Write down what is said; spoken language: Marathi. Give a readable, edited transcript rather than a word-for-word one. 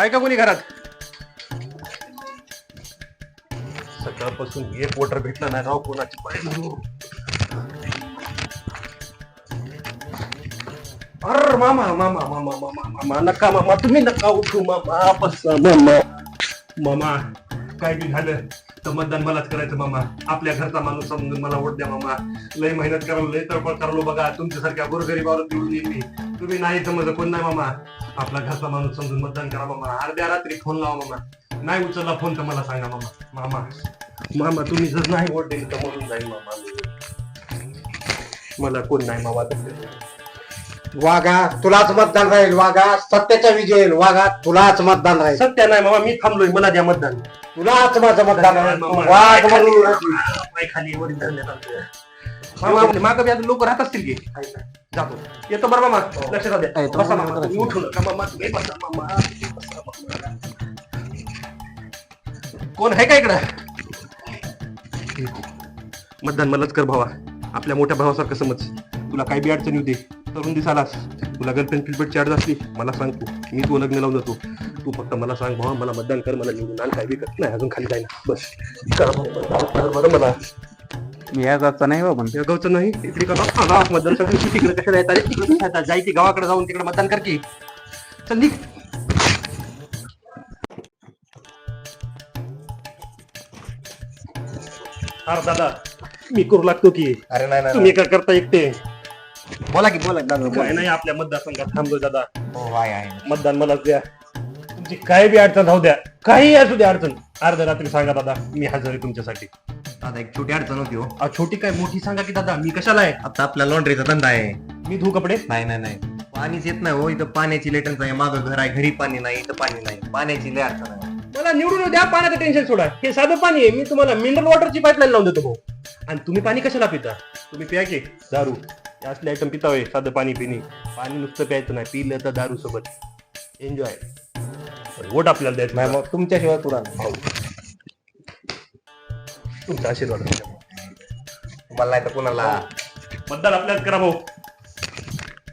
आहे का कोणी घरात? सकाळपासून एक वोटर भेटला नाही राव कोणाची पाय धरू. अरे मामा मामा मामा मामा मामा नका मामा, तुम्ही नका उठू मामा, बसा मामा. मामा काय बी झालं तर मतदान मलाच करायचं मामा. आपल्या घरचा माणूस समजून मला वोट द्या मामा. लय मेहनत करावं, लय तळपळ करावं बघा. तुमच्यासारख्या गोरगरीबावर निवडून येईल मी. तुम्ही नाही समजलं कोण नाही मामा. आपला घरचा माणूस समजून मतदान करा मामा. अर्ध्या रात्री फोन लावा मामा. नाही उचलला फोन तर मला सांगा मामा. मामा मामा तुम्ही जर नाही वोट दिली तर मरून जाईल मामा. मला कोण नाही मामा. वाघा तुलाच मतदान राहील. वाघा सत्याच्या विजय. वाघा तुलाच मतदान राहील. सत्य नाही मामा, मी थांबलोय, मला द्या मतदान. तुलाच माझं मतदान राहील. वाघ म्हणून खाली वरील धरण्यात आलं. मामा मागं बी अजून लोक राहत असतील की. जातो येतो बरं मामा. लक्षात द्या. बसा मामा, तुम्ही उठू नका मामा. तुम्ही बसा मामा. बसा मामा. कोण आहे का इकडं? मतदान मलाच कर भावा. आपल्या मोठ्या भावासारखं समज. तुला काही बी अडचण येऊ दे. तरुण दिसालास, तुला गर्लफ्रेंड फिल्पची अडचण असली मला सांग. तू मी तू लग्न लावून जातो. तू फक्त मला सांग भावा, मला मतदान कर, मला निवडून आण. काय बी कर. नाही अजून खाली जाईना. बस करा बरं मला. मी या गावचा नाही बाबा. या गावचं नाही इकडे का मतदान तिकडे कशाला येतात? तिकडे येतात. जाय की गावाकडे जाऊन तिकडे मतदान कर की. चल निघ. अरे दादा मी करू लागतो की. अरे नाही तुम्ही काय करता एकटे? बोला की बोला दादा. काय नाही, आपल्या मतदारसंघात थांबलोय दादा. हो आहे. मतदान मलाच द्या. तुमची काय बी अडचण राहू द्या, काही असू द्या अडचण. अर्ध्या रात्री सांगा दादा, मी हजर आहे तुमच्यासाठी. आता एक छोटी अडचण होती हो. छोटी काय मोठी सांगा की दादा. मी कशाला आहे? आता आपला लॉन्ड्रीचा धंदा आहे. मी धू कपडे. नाही पाणीच येत नाही हो. इथं पाण्याची लेटन्स आहे. माझं घर आहे, घरी पाणी नाही, इथं पाणी नाही. पाण्याची लय अडचण आहे. मला निवडून द्या. पाण्याचं टेन्शन सोडा. हे साधं पाणी आहे. मी तुम्हाला मिनरल वॉटरची पाईपलाईन लावून देतो भाऊ. आणि तुम्ही पाणी कशाला पिता? तुम्ही प्या की दारू. असले आयटम पिता होय. साधं पाणी पिणे. पाणी नुसतं प्यायचं नाही, पिलं तर दारू सोबत एन्जॉय. वोट आपल्याला द्यायचं नाही मग तुमच्याशिवाय तुला भाऊ. तुमचा आशीर्वाद मला नाही तर कुणाला. मतदान आपल्याला करा भाऊ.